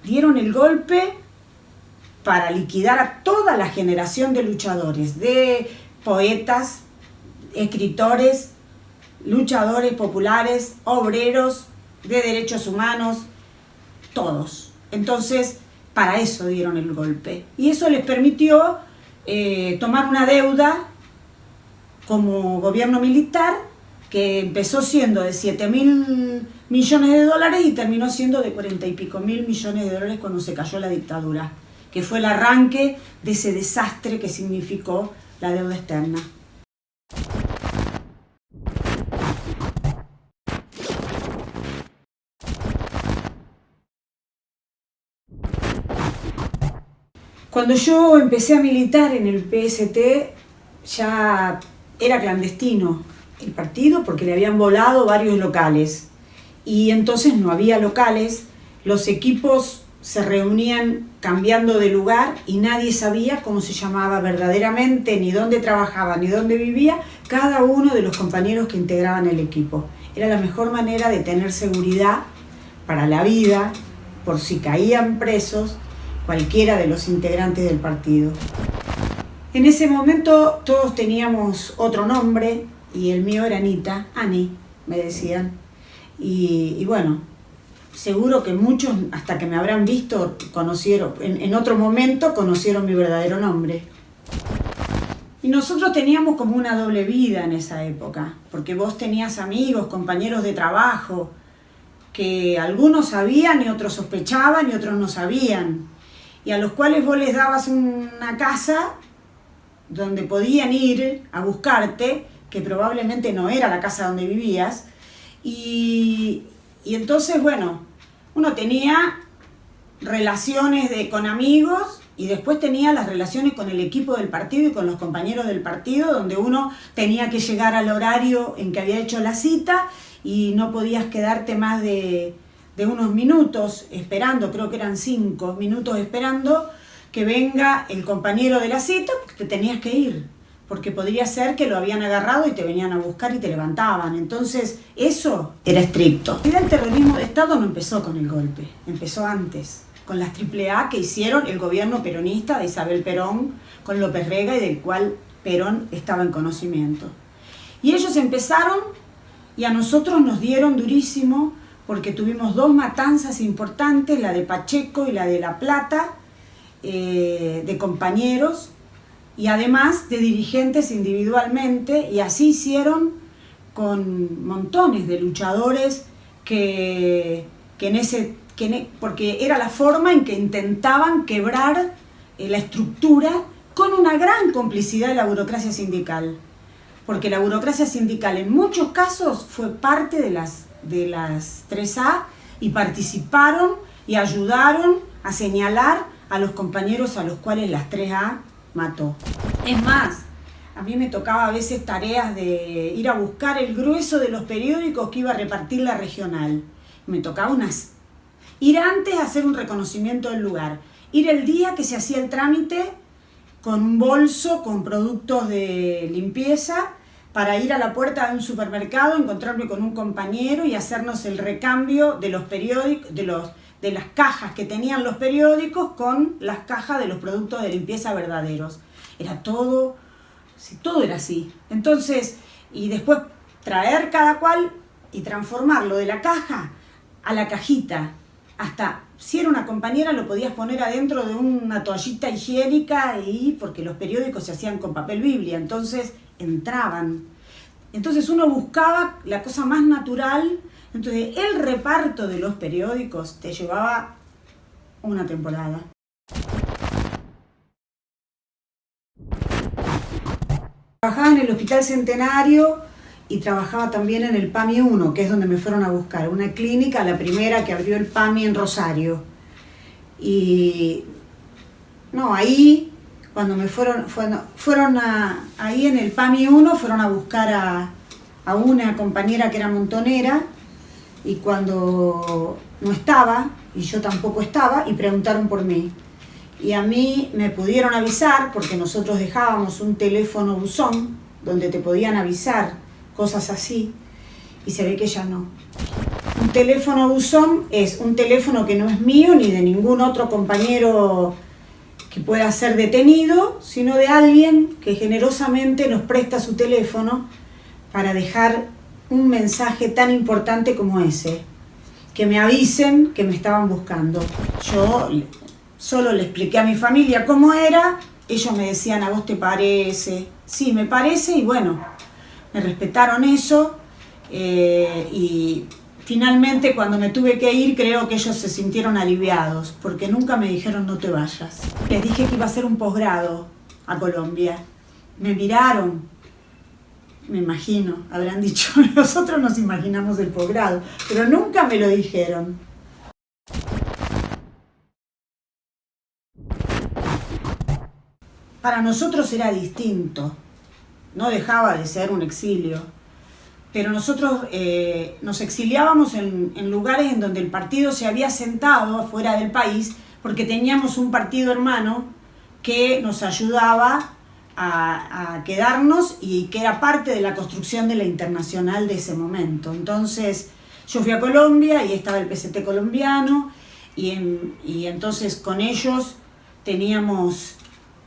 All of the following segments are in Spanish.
dieron el golpe para liquidar a toda la generación de luchadores, de poetas, escritores, luchadores populares, obreros, de derechos humanos, todos. Entonces, para eso dieron el golpe. Y eso les permitió tomar una deuda como gobierno militar que empezó siendo de 7.000 millones de dólares y terminó siendo de 40 y pico mil millones de dólares cuando se cayó la dictadura, que fue el arranque de ese desastre que significó la deuda externa. Cuando yo empecé a militar en el PST ya era clandestino el partido porque le habían volado varios locales y entonces no había locales, los equipos se reunían cambiando de lugar y nadie sabía cómo se llamaba verdaderamente, ni dónde trabajaba, ni dónde vivía cada uno de los compañeros que integraban el equipo. Era la mejor manera de tener seguridad para la vida, por si caían presos cualquiera de los integrantes del partido. En ese momento todos teníamos otro nombre y el mío era Anita, Ani, me decían. Y bueno, seguro que muchos, hasta que me habrán visto, conocieron, en otro momento conocieron mi verdadero nombre. Y nosotros teníamos como una doble vida en esa época, porque vos tenías amigos, compañeros de trabajo, que algunos sabían y otros sospechaban y otros no sabían, y a los cuales vos les dabas una casa donde podían ir a buscarte, que probablemente no era la casa donde vivías, y entonces, bueno, uno tenía relaciones con amigos y después tenía las relaciones con el equipo del partido y con los compañeros del partido, donde uno tenía que llegar al horario en que había hecho la cita y no podías quedarte más de unos minutos esperando, creo que eran 5 minutos esperando que venga el compañero de la cita, porque te tenías que ir, porque podría ser que lo habían agarrado y te venían a buscar y te levantaban. Entonces, eso era estricto. El terrorismo de Estado no empezó con el golpe, empezó antes, con las AAA que hicieron el gobierno peronista de Isabel Perón, con López Rega y del cual Perón estaba en conocimiento. Y ellos empezaron y a nosotros nos dieron durísimo, porque tuvimos 2 matanzas importantes, la de Pacheco y la de La Plata, de compañeros, y además de dirigentes individualmente, y así hicieron con montones de luchadores porque era la forma en que intentaban quebrar la estructura con una gran complicidad de la burocracia sindical, porque la burocracia sindical en muchos casos fue parte de las 3A y participaron y ayudaron a señalar a los compañeros a los cuales las 3A mató. Es más, a mí me tocaba a veces tareas de ir a buscar el grueso de los periódicos que iba a repartir la regional. Me tocaba ir antes a hacer un reconocimiento del lugar, ir el día que se hacía el trámite con un bolso con productos de limpieza para ir a la puerta de un supermercado, encontrarme con un compañero y hacernos el recambio de los periódicos, de las cajas que tenían los periódicos con las cajas de los productos de limpieza verdaderos. Era todo, todo era así. Entonces, y después traer cada cual y transformarlo de la caja a la cajita. Hasta si era una compañera lo podías poner adentro de una toallita higiénica porque los periódicos se hacían con papel biblia, entonces entraban. Entonces uno buscaba la cosa más natural. Entonces el reparto de los periódicos te llevaba una temporada. Trabajaba en el Hospital Centenario y trabajaba también en el PAMI 1, que es donde me fueron a buscar, una clínica, la primera que abrió el PAMI en Rosario. Y no, ahí, cuando me ahí en el PAMI 1 fueron a buscar a una compañera que era montonera, y cuando no estaba, y yo tampoco estaba, y preguntaron por mí. Y a mí me pudieron avisar, porque nosotros dejábamos un teléfono buzón, donde te podían avisar cosas así, y se ve que ya no. un teléfono buzón es un teléfono que no es mío ni de ningún otro compañero que pueda ser detenido, sino de alguien que generosamente nos presta su teléfono para dejar un mensaje tan importante como ese, que me avisen que me estaban buscando. Yo solo le expliqué a mi familia cómo era, ellos me decían, ¿a vos te parece? Sí, me parece, y bueno, me respetaron eso, y finalmente cuando me tuve que ir creo que ellos se sintieron aliviados, porque nunca me dijeron no te vayas. Les dije que iba a hacer un posgrado a Colombia. Me miraron, me imagino, habrán dicho, nosotros nos imaginamos el posgrado, pero nunca me lo dijeron. Para nosotros era distinto, no dejaba de ser un exilio, pero nosotros nos exiliábamos en lugares en donde el partido se había sentado afuera del país, porque teníamos un partido hermano que nos ayudaba a quedarnos y que era parte de la construcción de la Internacional de ese momento. Entonces yo fui a Colombia y estaba el PCT colombiano, y entonces con ellos teníamos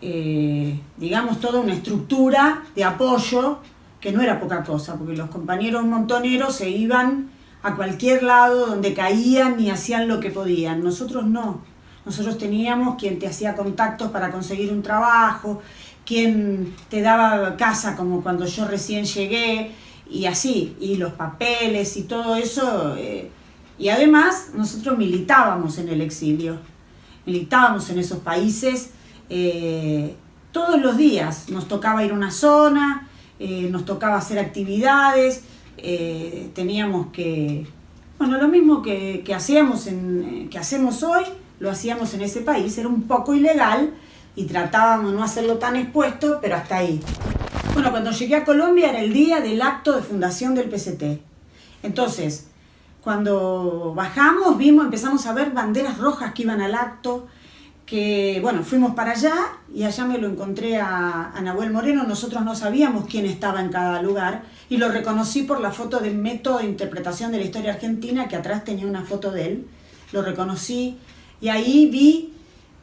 digamos toda una estructura de apoyo que no era poca cosa, porque los compañeros montoneros se iban a cualquier lado donde caían y hacían lo que podían. Nosotros no. Nosotros teníamos quien te hacía contactos para conseguir un trabajo, quien te daba casa como cuando yo recién llegué, y así, y los papeles y todo eso. Y además nosotros militábamos en el exilio, militábamos en esos países. Todos los días nos tocaba ir a una zona, nos tocaba hacer actividades, teníamos que, bueno, lo mismo que hacemos hoy, lo hacíamos en ese país. Era un poco ilegal y tratábamos de no hacerlo tan expuesto, pero hasta ahí. Bueno, cuando llegué a Colombia era el día del acto de fundación del PCT. Entonces, cuando bajamos, empezamos a ver banderas rojas que iban al acto, que bueno, fuimos para allá y allá me lo encontré a Nahuel Moreno. Nosotros no sabíamos quién estaba en cada lugar y lo reconocí por la foto del método de interpretación de la historia argentina, que atrás tenía una foto de él. Lo reconocí y ahí vi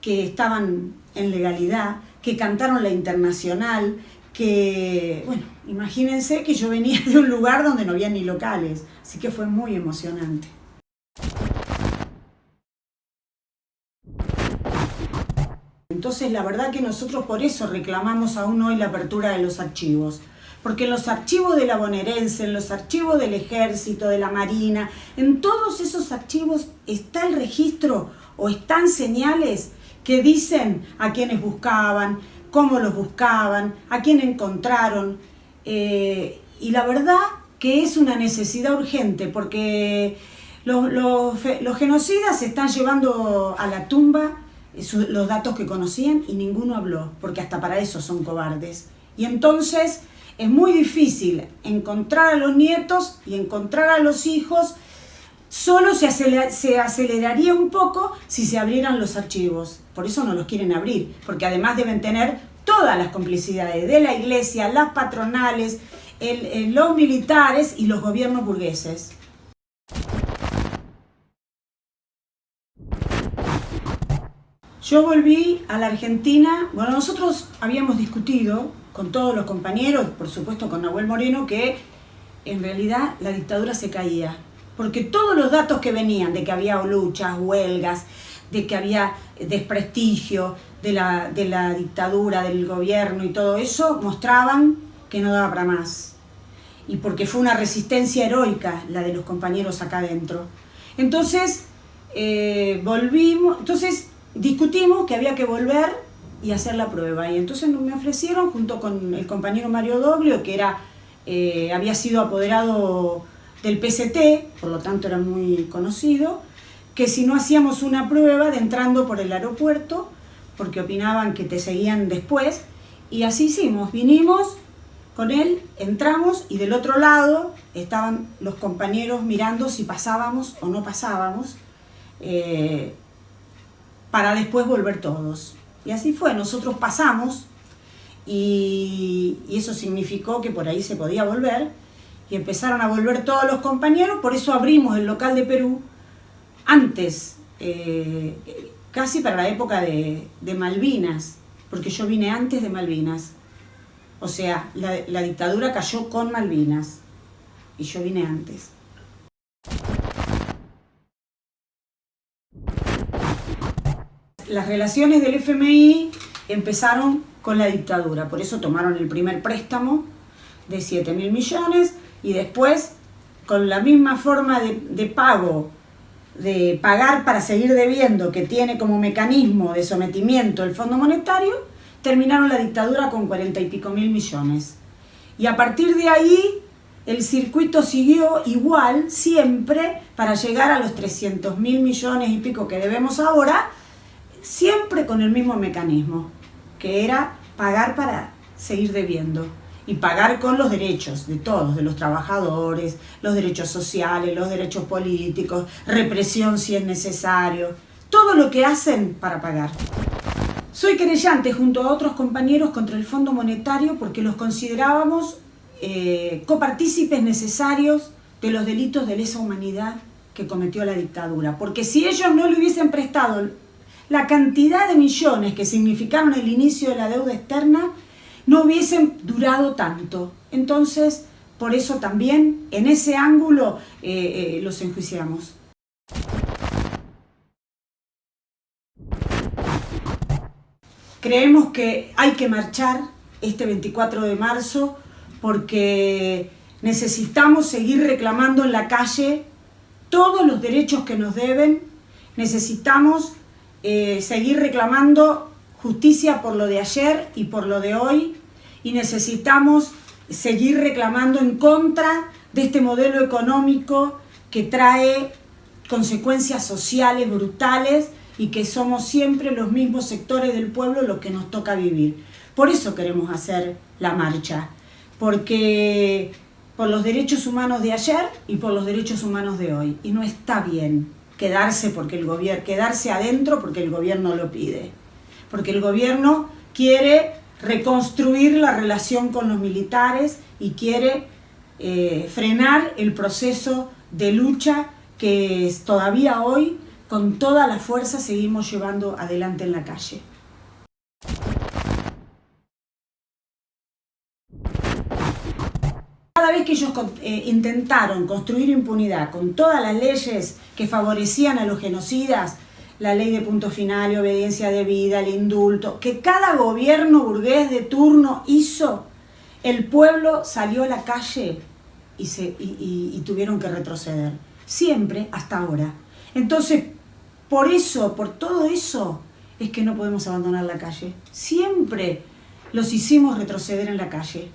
que estaban en legalidad, que cantaron la Internacional, que, bueno, imagínense que yo venía de un lugar donde no había ni locales, así que fue muy emocionante. Entonces la verdad que nosotros por eso reclamamos aún hoy la apertura de los archivos, porque en los archivos de la bonaerense, en los archivos del Ejército, de la Marina, en todos esos archivos está el registro o están señales que dicen a quiénes buscaban, cómo los buscaban, a quién encontraron, y la verdad que es una necesidad urgente, porque los genocidas se están llevando a la tumba los datos que conocían y ninguno habló, porque hasta para eso son cobardes. Y entonces es muy difícil encontrar a los nietos y encontrar a los hijos. Solo se aceleraría un poco si se abrieran los archivos. Por eso no los quieren abrir, porque además deben tener todas las complicidades de la iglesia, las patronales, los militares y los gobiernos burgueses. Yo volví a la Argentina. Bueno, nosotros habíamos discutido con todos los compañeros, por supuesto con Nahuel Moreno, que en realidad la dictadura se caía. Porque todos los datos que venían de que había luchas, huelgas, de que había desprestigio de la dictadura, del gobierno y todo eso, mostraban que no daba para más. Y porque fue una resistencia heroica la de los compañeros acá adentro. Entonces, discutimos que había que volver y hacer la prueba. Y entonces me ofrecieron, junto con el compañero Mario Doglio, que había sido apoderado del PCT, por lo tanto era muy conocido, que si no hacíamos una prueba de entrando por el aeropuerto, porque opinaban que te seguían después, y así hicimos. Vinimos con él, entramos y del otro lado estaban los compañeros mirando si pasábamos o no pasábamos, para después volver todos. Y así fue, nosotros pasamos y eso significó que por ahí se podía volver. y empezaron a volver todos los compañeros, por eso abrimos el local de Perú antes, casi para la época de Malvinas, porque yo vine antes de Malvinas. O sea, la dictadura cayó con Malvinas y yo vine antes. Las relaciones del FMI empezaron con la dictadura, por eso tomaron el primer préstamo de 7.000 millones y después, con la misma forma de pago, de pagar para seguir debiendo, que tiene como mecanismo de sometimiento el Fondo Monetario, terminaron la dictadura con 40 y pico mil millones. Y a partir de ahí, el circuito siguió igual, siempre, para llegar a los 300.000 millones y pico que debemos ahora, siempre con el mismo mecanismo, que era pagar para seguir debiendo. Y pagar con los derechos de todos, de los trabajadores, los derechos sociales, los derechos políticos, represión si es necesario, todo lo que hacen para pagar. Soy querellante junto a otros compañeros contra el Fondo Monetario porque los considerábamos copartícipes necesarios de los delitos de lesa humanidad que cometió la dictadura. Porque si ellos no le hubiesen prestado la cantidad de millones que significaron el inicio de la deuda externa, no hubiesen durado tanto. Entonces, por eso también, en ese ángulo, los enjuiciamos. Creemos que hay que marchar este 24 de marzo porque necesitamos seguir reclamando en la calle todos los derechos que nos deben. Necesitamos seguir reclamando justicia por lo de ayer y por lo de hoy, y necesitamos seguir reclamando en contra de este modelo económico que trae consecuencias sociales brutales y que somos siempre los mismos sectores del pueblo los que nos toca vivir. Por eso queremos hacer la marcha, porque por los derechos humanos de ayer y por los derechos humanos de hoy. Y no está bien quedarse adentro porque el gobierno lo pide. Porque el gobierno quiere reconstruir la relación con los militares y quiere frenar el proceso de lucha que todavía hoy, con toda la fuerza, seguimos llevando adelante en la calle. Cada vez que ellos intentaron construir impunidad con todas las leyes que favorecían a los genocidas, la ley de punto final y obediencia debida, el indulto, que cada gobierno burgués de turno hizo, el pueblo salió a la calle y tuvieron que retroceder. Siempre, hasta ahora. Entonces, por todo eso, es que no podemos abandonar la calle. Siempre los hicimos retroceder en la calle.